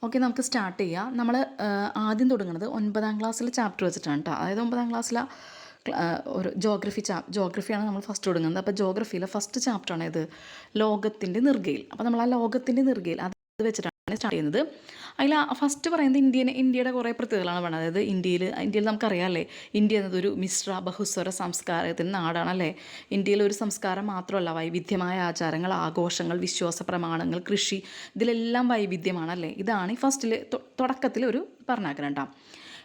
Okay, നമുക്ക് start ചെയ്യാം. നമ്മൾ ആദ്യം തുടങ്ങുന്നത് 9ാം ക്ലാസ്സിലെ ചാപ്റ്റർ വെച്ചിട്ടാണ് കേട്ടോ. അതായത് 9ാം ക്ലാസ്സിലെ ഒരു ജോഗ്രഫിയാണ് നമ്മൾ ഫസ്റ്റ് തുടങ്ങുന്നത്. അപ്പോൾ ജോഗ്രഫിയിലെ ഫസ്റ്റ് ചാപ്റ്ററാണ് ഇത്, ലോകത്തിൻ്റെ നെറുകയിൽ. അപ്പോൾ നമ്മൾ ആ ലോകത്തിൻ്റെ നെറുകയിൽ അത് വെച്ചിട്ടാണ് സ്റ്റാർട്ട് ചെയ്യുന്നത്. അതിൽ ഫസ്റ്റ് പറയുന്നത് ഇന്ത്യയുടെ കുറേ പ്രത്യേകതകളാണ് പറയുന്നത്. അതായത് ഇന്ത്യയിൽ നമുക്കറിയാമല്ലേ, ഇന്ത്യ എന്നതൊരു മിശ്ര ബഹുസ്വര സംസ്കാരത്തിൻ്റെ നാടാണല്ലേ. ഇന്ത്യയിൽ ഒരു സംസ്കാരം മാത്രമല്ല, വൈവിധ്യമായ ആചാരങ്ങൾ, ആഘോഷങ്ങൾ, വിശ്വാസ പ്രമാണങ്ങൾ, കൃഷി, ഇതിലെല്ലാം വൈവിധ്യമാണല്ലേ. ഇതാണ് ഈ ഫസ്റ്റിൽ തുടക്കത്തിൽ ഒരു പറഞ്ഞാക്കണം കേട്ടോ.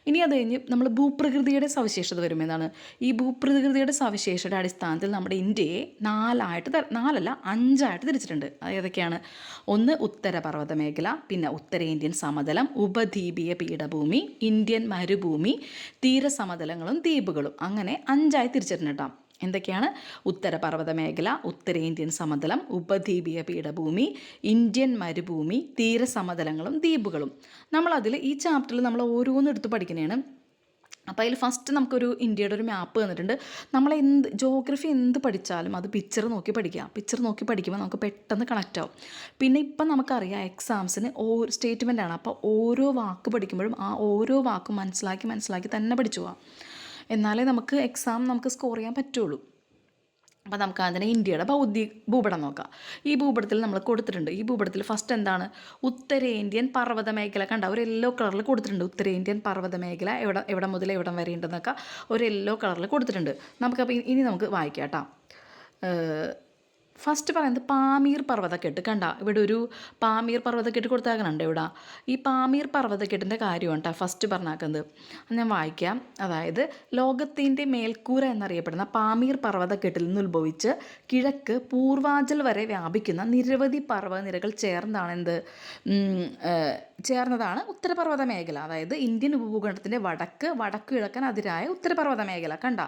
ഇനി അത് കഴിഞ്ഞ് നമ്മൾ ഭൂപ്രകൃതിയുടെ സവിശേഷത വരുമെന്നാണ്. ഈ ഭൂപ്രകൃതിയുടെ സവിശേഷതയുടെ അടിസ്ഥാനത്തിൽ നമ്മുടെ ഇന്ത്യയെ നാലല്ല 5ആയിട്ട് തിരിച്ചിട്ടുണ്ട്. ഏതൊക്കെയാണ്? ഒന്ന് ഉത്തരപർവ്വത മേഖല, പിന്നെ ഉത്തരേന്ത്യൻ സമതലം, ഉപദ്വീപീയ പീഠഭൂമി, ഇന്ത്യൻ മരുഭൂമി, തീരസമതലങ്ങളും ദ്വീപുകളും, അങ്ങനെ 5ആയി തിരിച്ചിട്ടുണ്ട് കേട്ടോ. എന്തൊക്കെയാണ്? ഉത്തരപർവ്വത മേഖല, ഉത്തരേന്ത്യൻ സമതലം, ഉപദ്വീപീയ പീഠഭൂമി, ഇന്ത്യൻ മരുഭൂമി, തീരസമതലങ്ങളും ദ്വീപുകളും. നമ്മളതിൽ ഈ ചാപ്റ്ററിൽ നമ്മൾ ഓരോന്നും എടുത്ത് പഠിക്കുന്നതാണ്. അപ്പോൾ അതിൽ ഫസ്റ്റ് നമുക്കൊരു ഇന്ത്യയുടെ ഒരു മാപ്പ് തന്നിട്ടുണ്ട്. നമ്മൾ ജോഗ്രഫി എന്ത് പഠിച്ചാലും അത് പിക്ചർ നോക്കി പഠിക്കുക. പിക്ചർ നോക്കി പഠിക്കുമ്പോൾ നമുക്ക് പെട്ടെന്ന് കണക്റ്റ് ആവും. പിന്നെ ഇപ്പം നമുക്കറിയാം എക്സാംസിന് സ്റ്റേറ്റ്മെൻറ്റാണ്. അപ്പോൾ ഓരോ വാക്ക് പഠിക്കുമ്പോഴും ആ ഓരോ വാക്കും മനസ്സിലാക്കി തന്നെ പഠിച്ചു പോവാം. എന്നാലേ നമുക്ക് നമുക്ക് സ്കോർ ചെയ്യാൻ പറ്റുള്ളൂ. അപ്പോൾ നമുക്ക് അതിനെ ഇന്ത്യയുടെ ഭൂപടം നോക്കാം. ഈ ഭൂപടത്തിൽ നമ്മൾ കൊടുത്തിട്ടുണ്ട്. ഈ ഭൂപടത്തിൽ ഫസ്റ്റ് എന്താണ്? ഉത്തരേന്ത്യൻ പർവ്വത മേഖല. കണ്ട, ഒരു യെല്ലോ കളറിൽ കൊടുത്തിട്ടുണ്ട്. ഉത്തരേന്ത്യൻ പർവ്വത മേഖല എവിടെ മുതൽ എവിടം വരെ ഉണ്ടെന്നൊക്കെ ഒരു യെല്ലോ കളറിൽ കൊടുത്തിട്ടുണ്ട്. നമുക്കപ്പോൾ ഇനി നമുക്ക് വായിക്കാം കേട്ടോ. ഫസ്റ്റ് പറയുന്നത് പാമീർ പർവ്വതക്കെട്ട്. കണ്ട, ഇവിടെ ഒരു പാമീർ പർവ്വതക്കെട്ട് കൊടുത്താക്കുന്നുണ്ട്. ഇവിടെ ഈ പാമീർ പർവ്വതക്കെട്ടിൻ്റെ കാര്യമാണ് കേട്ടോ ഫസ്റ്റ് പറഞ്ഞാക്കുന്നത്. ഞാൻ വായിക്കാം. അതായത് ലോകത്തിൻ്റെ മേൽക്കൂര എന്നറിയപ്പെടുന്ന പാമീർ പർവ്വതക്കെട്ടിൽ നിന്ന് ഉത്ഭവിച്ച് കിഴക്ക് പൂർവാഞ്ചൽ വരെ വ്യാപിക്കുന്ന നിരവധി പർവ്വതനിരകൾ ചേർന്നതാണ് ഉത്തരപർവ്വത മേഖല. അതായത് ഇന്ത്യൻ ഉപഭൂഖണ്ഡത്തിൻ്റെ വടക്ക് കിഴക്കൻ അതിരായ ഉത്തരപർവ്വത മേഖല. കണ്ട,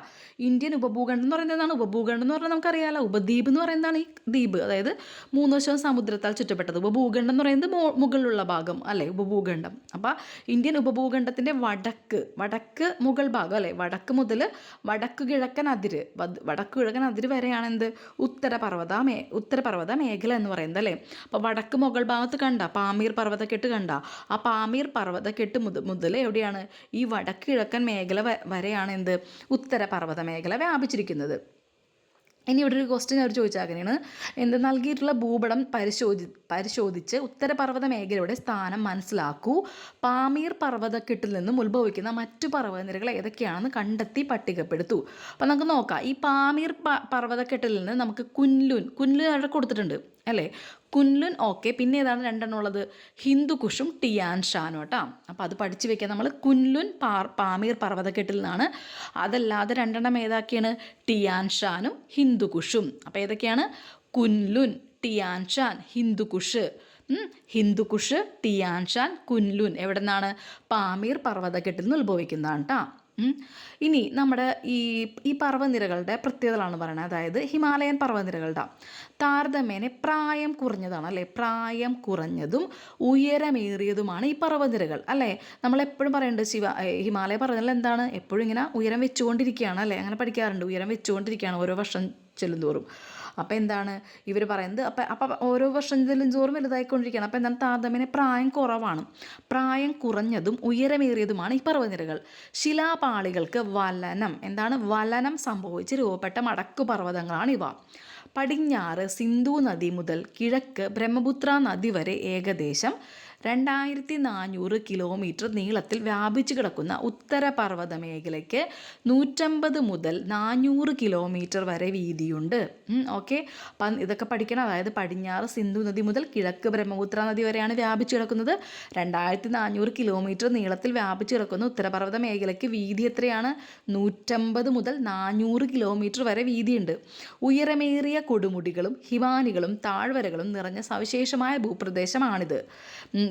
ഇന്ത്യൻ ഉപഭൂഖണ്ഡം എന്ന് പറയുന്നത് എന്താണ്? ഉപഭൂഖണ്ഡം എന്ന് പറഞ്ഞാൽ നമുക്കറിയാമല്ലോ. ഉപദ്വീപ് എന്ന് പറയുന്നതാണ് ഈ ദ്വീപ്, അതായത് 3 വശവും സമുദ്രത്താൽ ചുറ്റപ്പെട്ടത്. ഉപഭൂഖണ്ഡം എന്ന് പറയുന്നത് മുകളിലുള്ള ഭാഗം അല്ലേ, ഉപഭൂഖണ്ഡം. അപ്പോൾ ഇന്ത്യൻ ഉപഭൂഖണ്ഡത്തിൻ്റെ വടക്ക് മുകൾ ഭാഗം അല്ലേ, വടക്ക് മുതൽ വടക്ക് കിഴക്കൻ അതിര് വരെയാണ് എന്ത്? ഉത്തരപർവ്വത മേഖല എന്ന് പറയുന്നത് അല്ലേ. അപ്പോൾ വടക്ക് മുകൾ ഭാഗത്ത് കണ്ട പാമീർ പർവ്വതക്കെട്ട് കണ്ട, ആ പാമീർ പർവ്വതക്കെട്ട് മുതൽ എവിടെയാണ്? ഈ വടക്ക് കിഴക്കൻ മേഖല വരെയാണ് എന്ത്? ഉത്തരപർവ്വത മേഖല വ്യാപിച്ചിരിക്കുന്നത്. ഇനി ഇവിടെ ഒരു ക്വസ്റ്റ്യൻ അവർ ചോദിച്ചാൽ നൽകിയിട്ടുള്ള ഭൂപടം പരിശോധിച്ച് ഉത്തരപർവ്വത മേഖലയുടെ സ്ഥാനം മനസ്സിലാക്കൂ. പാമീർ പർവ്വതക്കെട്ടിൽ നിന്നും ഉത്ഭവിക്കുന്ന മറ്റു പർവ്വതനിരകൾ ഏതൊക്കെയാണെന്ന് കണ്ടെത്തി പട്ടികപ്പെടുത്തൂ. അപ്പോൾ നമുക്ക് നോക്കാം. ഈ പാമീർ പർവ്വതക്കെട്ടിൽ നിന്ന് നമുക്ക് കുൻലുൻ അവിടെ കൊടുത്തിട്ടുണ്ട് അല്ലേ. കുൻലുൻ ഓക്കെ. പിന്നെ ഏതാണ് രണ്ടെണ്ണം ഉള്ളത്? ഹിന്ദുകുഷും ടിയാൻ ഷാനും കേട്ടോ. അപ്പോൾ അത് പഠിച്ചു വെക്കാം നമ്മൾ. കുൻലുൻ പാമീർ പർവ്വതക്കെട്ടിൽ നിന്നാണ്. അതല്ലാതെ രണ്ടെണ്ണം ഏതാക്കിയാണ്? ടിയാൻ ഷാനും ഹിന്ദുകുഷും. അപ്പോൾ ഏതൊക്കെയാണ്? കുൻലുൻ, ടിയാൻ ഷാൻ, ഹിന്ദുകുഷ്. ഹിന്ദുകുഷ്, ടിയാൻ ഷാൻ, കുൻലുൻ എവിടെ നിന്നാണ്? പാമീർ പർവ്വതക്കെട്ടിൽ നിന്ന് ഉത്ഭവിക്കുന്നതാണ് കേട്ടോ. ഇനി നമ്മുടെ ഈ പർവ്വനിരകളുടെ പ്രത്യേകതകളാണ് പറയുന്നത്. അതായത് ഹിമാലയൻ പർവ്വനിരകളുടെ താരതമ്യേന പ്രായം കുറഞ്ഞതാണ് അല്ലേ. പ്രായം കുറഞ്ഞതും ഉയരമേറിയതുമാണ് ഈ പർവ്വനിരകൾ അല്ലേ. നമ്മളെപ്പോഴും പറയുന്നുണ്ട് ഹിമാലയ പർവ്വതനിരകൾ എന്താണ്? എപ്പോഴും ഇങ്ങനെ ഉയരം വെച്ചുകൊണ്ടിരിക്കുകയാണ് അല്ലേ. അങ്ങനെ പഠിക്കാറുണ്ട്. ഉയരം വെച്ചുകൊണ്ടിരിക്കുകയാണ് ഓരോ വർഷം ചെല്ലുന്തോറും. അപ്പോൾ എന്താണ് ഇവർ പറയുന്നത്? അപ്പം ഓരോ വർഷം ചെല്ലുന്തോറും വലുതായിക്കൊണ്ടിരിക്കുകയാണ്. അപ്പോൾ എന്താണ്? താരതമ്യേന പ്രായം കുറവാണ്. പ്രായം കുറഞ്ഞതും ഉയരമേറിയതുമാണ് ഈ പർവ്വനിരകൾ. ശിലാപാളികൾക്ക് വലനം സംഭവിച്ച് രൂപപ്പെട്ട മടക്കു പർവ്വതങ്ങളാണ് ഇവ. പടിഞ്ഞാറ് സിന്ധു നദി മുതൽ കിഴക്ക് ബ്രഹ്മപുത്ര നദി വരെ ഏകദേശം 2400 കിലോമീറ്റർ നീളത്തിൽ വ്യാപിച്ചു കിടക്കുന്ന ഉത്തരപർവ്വത മേഖലയ്ക്ക് 150 മുതൽ 400 കിലോമീറ്റർ വരെ വീതിയുണ്ട്. ഓക്കെ, അപ്പം ഇതൊക്കെ പഠിക്കണം. അതായത് പടിഞ്ഞാറ് സിന്ധു നദി മുതൽ കിഴക്ക് ബ്രഹ്മപുത്ര നദി വരെയാണ് വ്യാപിച്ചു കിടക്കുന്നത്. 2400 കിലോമീറ്റർ നീളത്തിൽ വ്യാപിച്ചു കിടക്കുന്ന ഉത്തരപർവ്വത മേഖലയ്ക്ക് വീതി എത്രയാണ്? 150 മുതൽ 400 കിലോമീറ്റർ വരെ വീതിയുണ്ട്. ഉയരമേറിയ കൊടുമുടികളും ഹിമാനികളും താഴ്വരകളും നിറഞ്ഞ സവിശേഷമായ ഭൂപ്രദേശമാണിത്.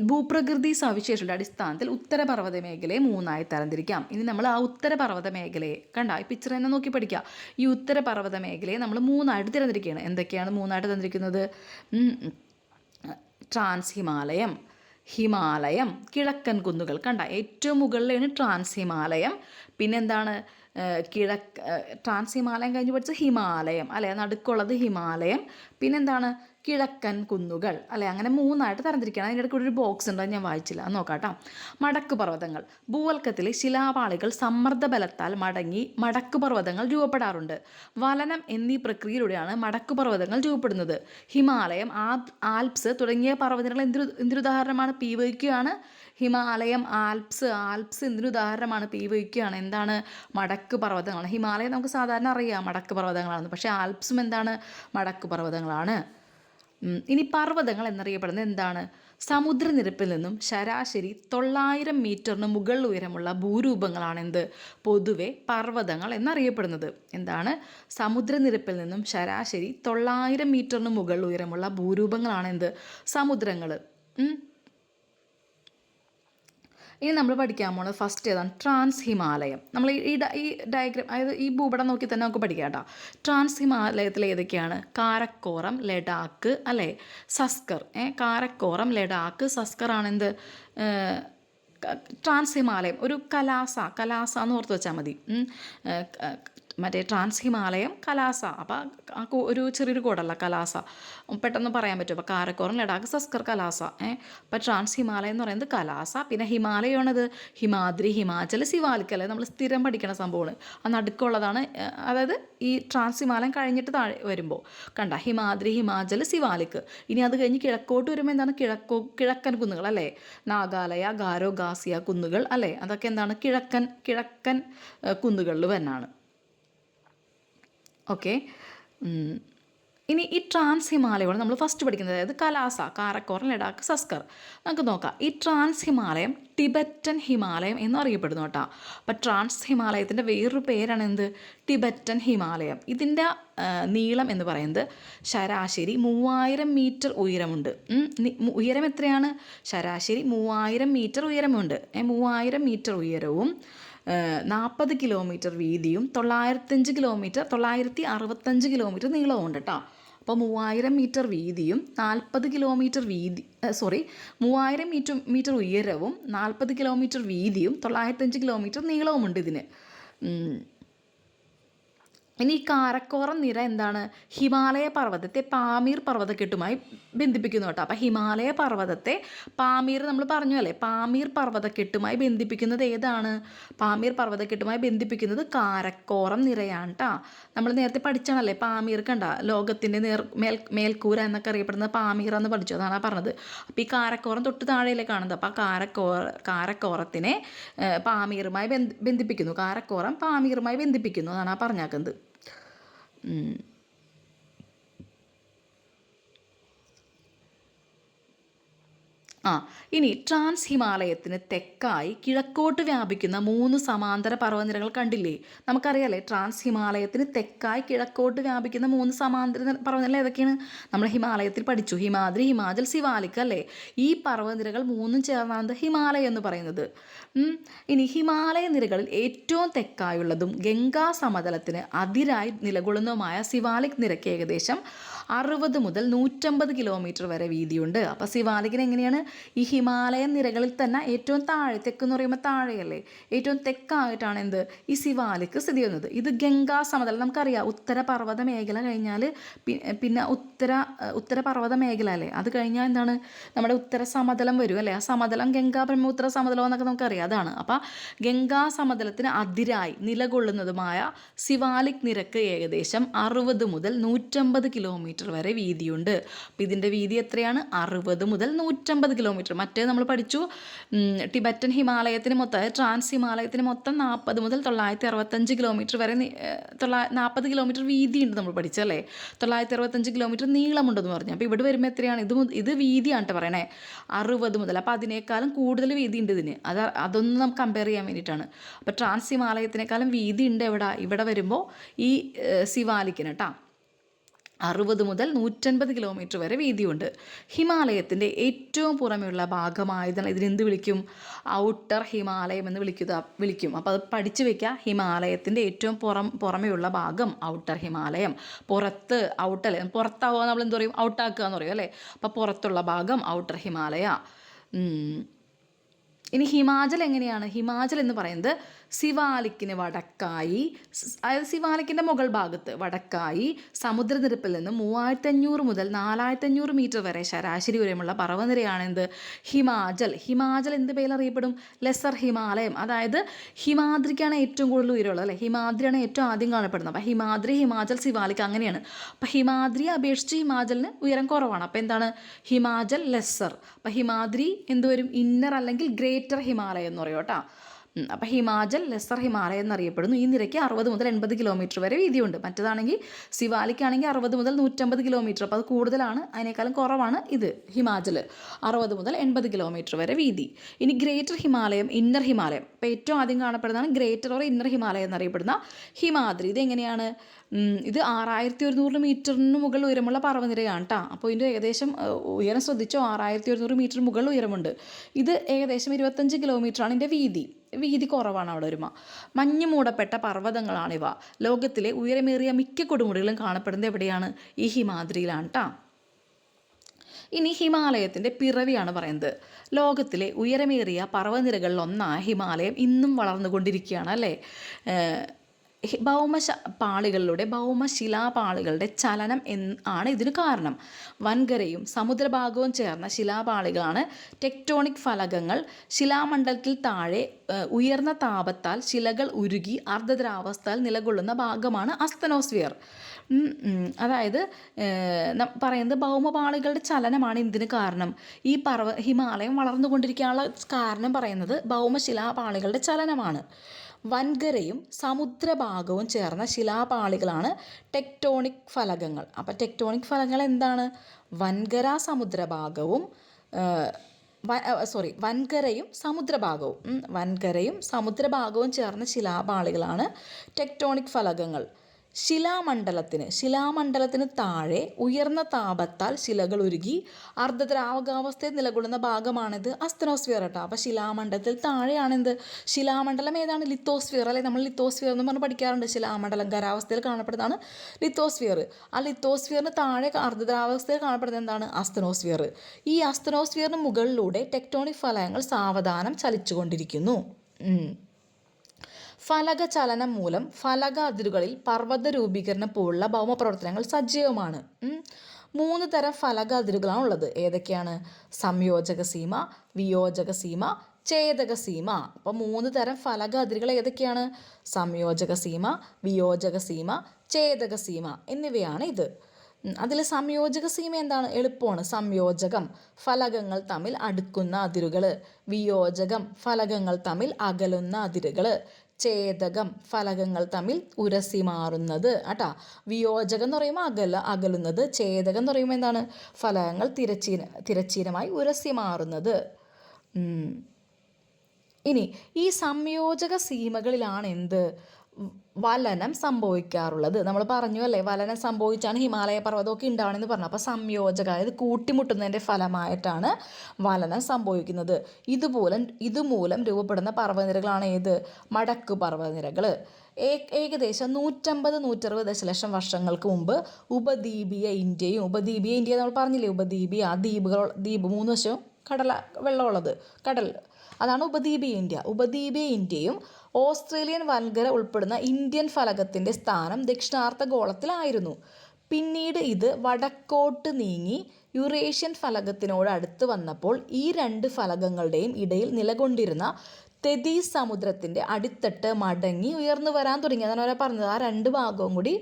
ഭൂപ്രകൃതി സവിശേഷതയുടെ അടിസ്ഥാനത്തിൽ ഉത്തരപർവ്വത മേഖലയെ 3ആയി തരംതിരിക്കാം. ഇനി നമ്മൾ ആ ഉത്തരപർവ്വത മേഖലയെ കണ്ട ഈ പിക്ചർ തന്നെ നോക്കി പഠിക്കുക. ഈ ഉത്തരപർവ്വത മേഖലയെ നമ്മൾ 3ആയിട്ട് തിരഞ്ഞെടുക്കുകയാണ്. എന്തൊക്കെയാണ് 3ആയിട്ട് തിരഞ്ഞെടുക്കുന്നത്? ട്രാൻസ് ഹിമാലയം, കിഴക്കൻ കുന്നുകൾ. കണ്ട, ഏറ്റവും മുകളിലാണ് ട്രാൻസ് ഹിമാലയം. പിന്നെന്താണ്? ട്രാൻസ് ഹിമാലയം കഴിഞ്ഞ് പഠിച്ച ഹിമാലയം അല്ലേ, നടുക്കുള്ളത് ഹിമാലയം, പിന്നെന്താണ് കിഴക്കൻ കുന്നുകൾ അല്ലേ, അങ്ങനെ മൂന്നായിട്ട് തരംതിരിക്കണം. അതിൻ്റെ ഇടയ്ക്ക് ഒരു ബോക്സ് ഉണ്ട്, അത് ഞാൻ വായിച്ചില്ല, അത് നോക്കാട്ടോ. മടക്ക് പർവ്വതങ്ങൾ. ഭൂവൽക്കത്തിലെ ശിലാപാളികൾ സമ്മർദ്ദ ബലത്താൽ മടങ്ങി മടക്ക് പർവ്വതങ്ങൾ രൂപപ്പെടാറുണ്ട്. വലനം എന്നീ പ്രക്രിയയിലൂടെയാണ് മടക്ക് പർവ്വതങ്ങൾ രൂപപ്പെടുന്നത്. ഹിമാലയം, ആൽപ്സ് തുടങ്ങിയ പർവ്വതങ്ങൾ എന്തിനുദാഹരണമാണ്? പീവയ്ക്കാണ്. ഹിമാലയം, ആൽപ്സ് എന്തിനുദാഹരണമാണ്? പീവയ്ക്കാണ്. എന്താണ്? മടക്ക് പർവ്വതങ്ങളാണ്. ഹിമാലയം നമുക്ക് സാധാരണ അറിയാം മടക്ക് പർവ്വതങ്ങളാണ്, പക്ഷേ ആൽപ്സും എന്താണ്? മടക്ക് പർവ്വതങ്ങളാണ്. ഇനി പർവ്വതങ്ങൾ എന്നറിയപ്പെടുന്നത് എന്താണ്? സമുദ്രനിരപ്പിൽ നിന്നും ശരാശരി 900 മീറ്ററിന് മുകളിൽ ഉയരമുള്ള ഭൂരൂപങ്ങളാണ് എന്ത്? പൊതുവെ പർവ്വതങ്ങൾ എന്നറിയപ്പെടുന്നത്. എന്താണ്? സമുദ്രനിരപ്പിൽ നിന്നും ശരാശരി 900 മീറ്ററിന് മുകളിൽ ഉയരമുള്ള ഭൂരൂപങ്ങളാണ് എന്ത്? സമുദ്രങ്ങൾ. ഇനി നമ്മൾ പഠിക്കാൻ പോകുന്നത് ഫസ്റ്റ് ഏതാണ്? ട്രാൻസ് ഹിമാലയം. നമ്മൾ ഈ ഡയഗ്രാം, അതായത് ഈ ഭൂപടം നോക്കി തന്നെ നമുക്ക് പഠിക്കാം കേട്ടോ. ട്രാൻസ് ഹിമാലയത്തിൽ ഏതൊക്കെയാണ്? കാരക്കോറം, ലഡാക്ക് അല്ലേ, സസ്കർ. കാരക്കോറം, ലഡാക്ക്, സസ്കർ ആണെന്ത്? ട്രാൻസ് ഹിമാലയം. ഒരു കലാസ എന്ന് ഓർത്ത് വെച്ചാൽ മതി. മറ്റേ ട്രാൻസ് ഹിമാലയം, കലാസ. അപ്പോൾ ഒരു ചെറിയൊരു കോഡല്ല, കലാസ, പെട്ടെന്ന് പറയാൻ പറ്റും. അപ്പോൾ കാരക്കോറം, ലഡാക്ക്, സസ്കർ, കലാസ. അപ്പോൾ ട്രാൻസ് ഹിമാലയം എന്ന് പറയുന്നത് കലാസ. പിന്നെ ഹിമാലയമാണത് ഹിമാദ്രി, ഹിമാചൽ, സിവാലിക് അല്ലേ, നമ്മൾ സ്ഥിരം പഠിക്കുന്ന സംഭവമാണ്. ആ നടുക്കുള്ളതാണ്. അതായത് ഈ ട്രാൻസ് ഹിമാലയം കഴിഞ്ഞിട്ട് താഴെ വരുമ്പോൾ കണ്ട ഹിമാദ്രി, ഹിമാചൽ, സിവാലിക്. ഇനി അത് കഴിഞ്ഞ് കിഴക്കോട്ട് വരുമ്പോൾ എന്താണ്? കിഴക്കൻ കുന്നുകൾ അല്ലേ, നാഗാലയ, ഗാരോ, ഗാസിയ കുന്നുകൾ അല്ലേ, അതൊക്കെ എന്താണ്? കിഴക്കൻ കുന്നുകളിൽ വന്നാണ്. ഓക്കെ. ഇനി ഈ ട്രാൻസ് ഹിമാലയമാണ് നമ്മൾ ഫസ്റ്റ് പഠിക്കുന്നത്. അതായത് കലാസ, കാരക്കോറം, ലഡാക്ക്, സസ്കർ. നമുക്ക് നോക്കാം. ഈ ട്രാൻസ് ഹിമാലയം ടിബറ്റൻ ഹിമാലയം എന്നറിയപ്പെടുന്നു കേട്ടോ. അപ്പം ട്രാൻസ് ഹിമാലയത്തിൻ്റെ വേറൊരു പേരാണ് എന്ത്? ടിബറ്റൻ ഹിമാലയം. ഇതിൻ്റെ നീളം എന്ന് പറയുന്നത് ശരാശരി 3000 മീറ്റർ ഉയരമുണ്ട്. ഉയരം എത്രയാണ്? ശരാശരി 3000 മീറ്റർ ഉയരമുണ്ട്. 3000 മീറ്റർ ഉയരവും 40 കിലോമീറ്റർ വീതിയും 965 കിലോമീറ്റർ നീളവും ഉണ്ട് കേട്ടോ. അപ്പോൾ 3000 മീറ്റർ വീതിയും 40 കിലോമീറ്റർ 3000 മീറ്റർ ഉയരവും 40 കിലോമീറ്റർ വീതിയും 905 കിലോമീറ്റർ നീളവുമുണ്ട് ഇതിന്. ഇനി ഈ കാരക്കോറം നിര എന്താണ്? ഹിമാലയ പർവ്വതത്തെ പാമീർ പർവ്വതക്കെട്ടുമായി ബന്ധിപ്പിക്കുന്നു കേട്ടോ. അപ്പം ഹിമാലയ പർവ്വതത്തെ പാമീർ, നമ്മൾ പറഞ്ഞു അല്ലേ, പാമീർ പർവ്വതക്കെട്ടുമായി ബന്ധിപ്പിക്കുന്നത് ഏതാണ്? പാമീർ പർവ്വതക്കെട്ടുമായി ബന്ധിപ്പിക്കുന്നത് കാരക്കോറം നിരയാണ് കേട്ടോ. നമ്മൾ നേരത്തെ പഠിച്ചാണല്ലേ പാമീർ, കണ്ട ലോകത്തിൻ്റെ മേൽക്കൂര എന്നൊക്കെ അറിയപ്പെടുന്നത് പാമീർ എന്ന് പഠിച്ചു, അതാണ് പറഞ്ഞത്. അപ്പോൾ ഈ കാരക്കോറം തൊട്ട് താഴെയല്ലേ കാണുന്നത്. അപ്പോൾ കാരക്കോറത്തിനെ പാമീറുമായി ബന്ധിപ്പിക്കുന്നു. കാരക്കോറം പാമീറുമായി ബന്ധിപ്പിക്കുന്നു, അതാണ് ആ പറഞ്ഞാക്കുന്നത്. ഇനി ട്രാൻസ് ഹിമാലയത്തിന് തെക്കായി കിഴക്കോട്ട് വ്യാപിക്കുന്ന 3 സമാന്തര പർവ്വതനിരകൾ കണ്ടില്ലേ? നമുക്കറിയാലേ ട്രാൻസ് ഹിമാലയത്തിന് തെക്കായി കിഴക്കോട്ട് വ്യാപിക്കുന്ന 3 സമാന്തര പർവ്വതനിരകൾ ഏതൊക്കെയാണ്? നമ്മൾ ഹിമാലയത്തിൽ പഠിച്ചു. ഹിമാദ്രി, ഹിമാചൽ, സിവാലിക് അല്ലേ. ഈ പർവ്വതനിരകൾ 3 ചേർന്നാണ് ഹിമാലയം എന്ന് പറയുന്നത്. ഇനി ഹിമാലയ നിരകളിൽ ഏറ്റവും തെക്കായുള്ളതും ഗംഗാ സമതലത്തിന് അതിരായി നിലകൊള്ളുന്നതുമായ സിവാലിക് നിരക്ക് ഏകദേശം 60 മുതൽ 150 കിലോമീറ്റർ വരെ വീതിയുണ്ട്. അപ്പോൾ സിവാലിക്കിന് എങ്ങനെയാണ്? ഈ ഹിമാലയ നിരകളിൽ തന്നെ ഏറ്റവും താഴെ, തെക്കെന്ന് പറയുമ്പോൾ താഴെയല്ലേ, ഏറ്റവും തെക്കായിട്ടാണ് എന്ത്? ഈ സിവാലിക് സ്ഥിതി ചെയ്യുന്നത്. ഇത് ഗംഗാ സമതലം, നമുക്കറിയാം ഉത്തര പർവ്വത മേഖല കഴിഞ്ഞാൽ പിന്നെ ഉത്തര പർവ്വത മേഖല അല്ലേ, അത് കഴിഞ്ഞാൽ എന്താണ്? നമ്മുടെ ഉത്തര സമതലം വരും അല്ലേ. ആ സമതലം ഗംഗാ ബ്രഹ്മപുത്ര സമതലം എന്നൊക്കെ നമുക്കറിയാം, അതാണ്. അപ്പോൾ ഗംഗാ സമതലത്തിന് അതിരായി നിലകൊള്ളുന്നതുമായ സിവാലിക് നിരക്ക് ഏകദേശം 60 മുതൽ 150 കിലോമീറ്റർ വരെ വീതിയുണ്ട്. അപ്പം ഇതിൻ്റെ വീതി എത്രയാണ്? 60 മുതൽ 150 കിലോമീറ്റർ. മറ്റേ നമ്മൾ പഠിച്ചു ടിബറ്റൻ ഹിമാലയത്തിന് മൊത്തം, ട്രാൻസ് ഹിമാലയത്തിന് മൊത്തം 40 മുതൽ 965 കിലോമീറ്റർ വരെ 40 കിലോമീറ്റർ വീതിയുണ്ട് നമ്മൾ പഠിച്ചല്ലേ. 965 കിലോമീറ്റർ നീളമുണ്ടെന്ന് പറഞ്ഞു. അപ്പോൾ ഇവിടെ വരുമ്പോൾ എത്രയാണ്? ഇത് വീതിയാണ് കേട്ടോ പറയണേ, 60 മുതൽ. അപ്പോൾ അതിനേക്കാളും കൂടുതൽ വീതി ഉണ്ട് ഇതിന്. അതൊന്ന് നമുക്ക് കമ്പയർ ചെയ്യാൻ വേണ്ടിയിട്ടാണ്. അപ്പോൾ ട്രാൻസ് ഹിമാലയത്തിനേക്കാളും വീതി ഉണ്ട് ഇവിടെ വരുമ്പോൾ ഈ സിവാലിക്കിന് കേട്ടോ. 60 മുതൽ 150 കിലോമീറ്റർ വരെ വീതിയുണ്ട്. ഹിമാലയത്തിൻ്റെ ഏറ്റവും പുറമെയുള്ള ഭാഗമായതാണ് ഇതിനെന്ത് വിളിക്കും? ഔട്ടർ ഹിമാലയം എന്ന് വിളിക്കും. അപ്പോൾ അത് പഠിച്ചു വെക്കുക. ഹിമാലയത്തിൻ്റെ ഏറ്റവും പുറമെയുള്ള ഭാഗം ഔട്ടർ ഹിമാലയം. ഔട്ടല്ലേ, പുറത്താവുക നമ്മൾ എന്ത് പറയും? ഔട്ടാക്കുക എന്ന് പറയും അല്ലേ. അപ്പോൾ പുറത്തുള്ള ഭാഗം ഔട്ടർ ഹിമാലയ. ഇനി ഹിമാചൽ എങ്ങനെയാണ്? ഹിമാചൽ എന്ന് പറയുന്നത് സിവാലിക്കിന് വടക്കായി, അതായത് സിവാലിക്കിൻ്റെ മുകൾ ഭാഗത്ത് വടക്കായി സമുദ്രനിരപ്പിൽ നിന്ന് 3500 മുതൽ 4500 മീറ്റർ വരെ ശരാശരി ഉയരമുള്ള പർവ്വതനിരയാണ് എന്ത്? ഹിമാചൽ. ഹിമാചൽ എന്ത് പേരിൽ അറിയപ്പെടും? ലെസർ ഹിമാലയം. അതായത് ഹിമാദ്രിക്കാണ് ഏറ്റവും കൂടുതൽ ഉയരമുള്ളത് അല്ലേ? ഹിമാദ്രിയാണ് ഏറ്റവും ആദ്യം കാണപ്പെടുന്നത്. അപ്പോൾ ഹിമാദ്രി, ഹിമാചൽ, സിവാലിക് അങ്ങനെയാണ്. അപ്പോൾ ഹിമാദ്രിയെ അപേക്ഷിച്ച് ഹിമാചലിന് ഉയരം കുറവാണ്. അപ്പോൾ എന്താണ്? ഹിമാചൽ ലെസ്സർ. അപ്പോൾ ഹിമാദ്രി എന്ത് വരും? ഇന്നർ അല്ലെങ്കിൽ ഗ്രേറ്റർ ഹിമാലയം എന്ന് പറയും കേട്ടോ. അപ്പോൾ ഹിമാചൽ ലെസ്സർ ഹിമാലയം എന്നറിയപ്പെടുന്നു. ഈ നിരയ്ക്ക് 60 മുതൽ 80 കിലോമീറ്റർ വരെ വീതിയുണ്ട്. മറ്റേതാണെങ്കിൽ സിവാലിക്കാണെങ്കിൽ 60 മുതൽ 150 കിലോമീറ്റർ. അപ്പോൾ അത് കൂടുതലാണ്, അതിനേക്കാളും കുറവാണ് ഇത് ഹിമാചൽ. 60 മുതൽ 80 കിലോമീറ്റർ വരെ വീതി. ഇനി ഗ്രേറ്റർ ഹിമാലയം, ഇന്നർ ഹിമാലയം. അപ്പോൾ ഏറ്റവും ആദ്യം കാണപ്പെടുന്നതാണ് ഗ്രേറ്റർ ഓർ ഇന്നർ ഹിമാലയം എന്നറിയപ്പെടുന്ന ഹിമാദ്രി. ഇതെങ്ങനെയാണ്? ഇത് 6100 മീറ്ററിന് മുകളിൽ ഉയരമുള്ള പർവ്വതനിരയാണ് കേട്ടോ. അപ്പോൾ ഇതിൻ്റെ ഏകദേശം ഉയരം ശ്രദ്ധിച്ചോ, 6100 മീറ്റർ മുകളിൽ ഉയരമുണ്ട്. ഇത് ഏകദേശം 25 കിലോമീറ്ററാണ് ഇതിൻ്റെ വീതി കുറവാണ് അവിടെ വരുമ്പോൾ. മഞ്ഞ് മൂടപ്പെട്ട പർവ്വതങ്ങളാണിവ. ലോകത്തിലെ ഉയരമേറിയ മിക്ക കൊടുമുടികളും കാണപ്പെടുന്നത് എവിടെയാണ്? ഈ ഹിമാദ്രിയിലാണ് കേട്ടോ. ഇനി ഹിമാലയത്തിൻ്റെ പിറവിയാണ് പറയുന്നത്. ലോകത്തിലെ ഉയരമേറിയ പർവ്വതനിരകളിൽ ഒന്നായ ഹിമാലയം ഇന്നും വളർന്നുകൊണ്ടിരിക്കുകയാണ് അല്ലേ? ഭൗമശിലാപാളികളുടെ ചലനം ആണ് ഇതിന് കാരണം. വൻകരയും സമുദ്രഭാഗവും ചേർന്ന ശിലാപാളികളാണ് ടെക്ടോണിക് ഫലകങ്ങൾ. ശിലാമണ്ഡലത്തിൽ താഴെ ഉയർന്ന താപത്താൽ ശിലകൾ ഉരുകി അർദ്ധദ്രാവസ്ഥയിൽ നിലകൊള്ളുന്ന ഭാഗമാണ് അസ്തനോസ്ഫിയർ. അതായത് പറയുന്നത് ഭൗമപാളികളുടെ ചലനമാണ് ഇതിന് കാരണം. ഈ ഹിമാലയം വളർന്നുകൊണ്ടിരിക്കാനുള്ള കാരണം പറയുന്നത് ഭൗമശിലാപാളികളുടെ ചലനമാണ്. വൻകരയും സമുദ്രഭാഗവും ചേർന്ന ശിലാപാളികളാണ് ടെക്ടോണിക് ഫലകങ്ങൾ. അപ്പോൾ ടെക്ടോണിക് ഫലകങ്ങൾ എന്താണ്? വൻകരയും സമുദ്രഭാഗവും ചേർന്ന ശിലാപാളികളാണ് ടെക്ടോണിക് ഫലകങ്ങൾ. ശിലാമണ്ഡലത്തിന് താഴെ ഉയർന്ന താപത്താൽ ശിലകൾ ഉരുകി അർദ്ധദ്രാവകാവസ്ഥയിൽ നിലകൊള്ളുന്ന ഭാഗമാണിത് അസ്തനോസ്ഫിയർ കേട്ടോ. അപ്പോൾ ശിലാമണ്ഡലത്തിൽ താഴെയാണെന്ത്? ശിലാമണ്ഡലം ഏതാണ്? ലിത്തോസ്ഫിയർ അല്ലെ? നമ്മൾ ലിത്തോസ്ഫിയർ എന്ന് പറഞ്ഞ് പഠിക്കാറുണ്ട്. ശിലാമണ്ഡലം ഖരാവസ്ഥയിൽ കാണപ്പെടുന്നതാണ് ലിത്തോസ്ഫിയർ. ആ ലിത്തോസ്ഫിയറിന് താഴെ അർദ്ധദ്രാവസ്ഥയിൽ കാണപ്പെടുന്നത് എന്താണ്? അസ്തനോസ്ഫിയർ. ഈ അസ്തനോസ്ഫിയറിന് മുകളിലൂടെ ടെക്ടോണിക് ഫലകങ്ങൾ സാവധാനം ചലിച്ചുകൊണ്ടിരിക്കുന്നു. ഫലക ചലനം മൂലം ഫലക അതിരുകളിൽ പർവ്വത രൂപീകരണം പോലുള്ള ഭൗമപ്രവർത്തനങ്ങൾ സജീവമാണ്. 3 തരം ഫലക അതിരുകളാണ് ഉള്ളത്. ഏതൊക്കെയാണ്? സംയോജക സീമ, വിയോജക സീമ, ഛേദക സീമ. അപ്പോൾ 3 തരം ഫലക അതിരുകൾ ഏതൊക്കെയാണ്? സംയോജക സീമ, വിയോജക സീമ, ഛേദക സീമ എന്നിവയാണ് ഇത്. അതിൽ സംയോജക സീമ എന്താണ്? എളുപ്പമാണ്. സംയോജകം ഫലകങ്ങൾ തമ്മിൽ അടുക്കുന്ന അതിരുകൾ, വിയോജകം ഫലകങ്ങൾ തമ്മിൽ അകലുന്ന അതിരുകൾ, ഛേദകം ഫലകങ്ങൾ തമ്മിൽ ഉരസി മാറുന്നത് കേട്ടോ. വിയോജകം എന്ന് പറയുമ്പോൾ അകലുന്നത്, ഛേദകം എന്ന് പറയുമ്പോൾ എന്താണ്? ഫലകങ്ങൾ തിരശ്ചീനമായി ഉരസി മാറുന്നത്. ഇനി ഈ സംയോജക സീമകളിലാണ് എന്ത്? വലനം സംഭവിക്കാറുള്ളത്. നമ്മൾ പറഞ്ഞു അല്ലേ, വലനം സംഭവിച്ചാണ് ഹിമാലയ പർവ്വതമൊക്കെ ഉണ്ടാവണമെന്ന് പറഞ്ഞു. അപ്പോൾ സംയോജക, അതായത് കൂട്ടിമുട്ടുന്നതിൻ്റെ ഫലമായിട്ടാണ് വലനം സംഭവിക്കുന്നത്. ഇതുമൂലം രൂപപ്പെടുന്ന പർവ്വതനിരകളാണ് ഏത്? മടക്കു പർവ്വതനിരകൾ. ഏകദേശം 150-160 ദശലക്ഷം വർഷങ്ങൾക്ക് മുമ്പ് ഉപദ്വീപീയ ഇന്ത്യ നമ്മൾ പറഞ്ഞില്ലേ, ഉപദ്വീപീയ ആ ദ്വീപ് 3 വശവും വെള്ളമുള്ളത് കടൽ, അതാണ് ഉപദ്വീപീയ ഇന്ത്യയും ഓസ്ട്രേലിയൻ വൻകര ഉൾപ്പെടുന്ന ഇന്ത്യൻ ഫലകത്തിൻ്റെ സ്ഥാനം ദക്ഷിണാർദ്ധഗോളത്തിലായിരുന്നു. പിന്നീട് ഇത് വടക്കോട്ട് നീങ്ങി യുറേഷ്യൻ ഫലകത്തിനോട് അടുത്ത് വന്നപ്പോൾ ഈ 2 ഫലകങ്ങളുടെയും ഇടയിൽ നിലകൊണ്ടിരുന്ന തെതീസ് സമുദ്രത്തിൻ്റെ അടിത്തട്ട് മടങ്ങി ഉയർന്നു വരാൻ തുടങ്ങി. അതാണ് അവരെ പറഞ്ഞത്. ആ 2 ഭാഗവും കൂടി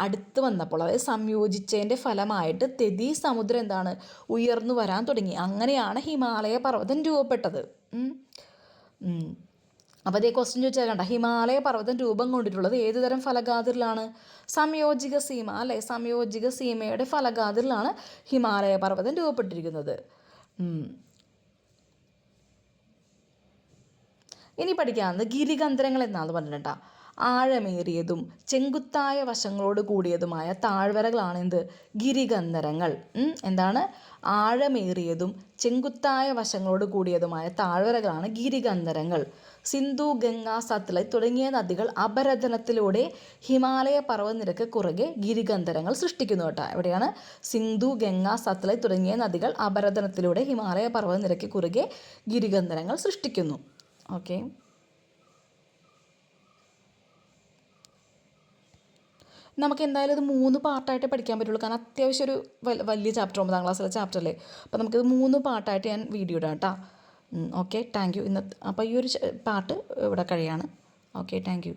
അടുത്ത് വന്നപ്പോൾ, അതായത് സംയോജിച്ചതിൻ്റെ ഫലമായിട്ട് തെതീസ് സമുദ്രം എന്താണ്? ഉയർന്നു വരാൻ തുടങ്ങി. അങ്ങനെയാണ് ഹിമാലയ പർവ്വതം രൂപപ്പെട്ടത്. അപ്പോൾ അതേ ക്വസ്റ്റ്യൻ ചോദിച്ചാൽ കണ്ട, ഹിമാലയ പർവ്വതം രൂപം കൊണ്ടിട്ടുള്ളത് ഏത് തരം ഫലകാതിരിലാണ്? സംയോജിക സീമ അല്ലേ? സംയോജിക സീമയുടെ ഫലകാതിരിലാണ് ഹിമാലയ പർവ്വതം രൂപപ്പെട്ടിരിക്കുന്നത്. ഇനി പഠിക്കാവുന്നത് ഗിരികന്ധരങ്ങൾ എന്നാണ് പറഞ്ഞിട്ടാ. ആഴമേറിയതും ചെങ്കുത്തായ വശങ്ങളോട് കൂടിയതുമായ താഴ്വരകളാണ് എന്ത്? ഗിരികന്ധരങ്ങൾ. എന്താണ്? ആഴമേറിയതും ചെങ്കുത്തായ വശങ്ങളോട് കൂടിയതുമായ താഴ്വരകളാണ് ഗിരികന്ധരങ്ങൾ. സിന്ധു, ഗംഗ, സത്ലജ് തുടങ്ങിയ നദികൾ അപരദനത്തിലൂടെ ഹിമാലയ പർവ്വതനിരക്ക് കുറുകെ ഗിരികന്ധരങ്ങൾ സൃഷ്ടിക്കുന്നു കേട്ടോ. എവിടെയാണ്? സിന്ധു, ഗംഗ, സത്ലജ് തുടങ്ങിയ നദികൾ അപരദനത്തിലൂടെ ഹിമാലയ പർവ്വതനിരക്ക് കുറുകെ ഗിരികന്ധരങ്ങൾ സൃഷ്ടിക്കുന്നു. ഓക്കെ. നമുക്ക് എന്തായാലും ഇത് 3 പാർട്ടായിട്ടേ പഠിക്കാൻ പറ്റുള്ളൂ. കാരണം അത്യാവശ്യം ഒരു വലിയ ചാപ്റ്റർ 9ാം ക്ലാസ്സിലെ ചാപ്റ്ററല്ലേ. അപ്പോൾ നമുക്കിത് 3 പാർട്ടായിട്ട് ഞാൻ വീഡിയോ ഇടാം കേട്ടോ. Okay, thank you. അപ്പോൾ ഈ ഒരു പാർട്ട് ഇവിടെ കഴിയാണ്. Okay, thank you.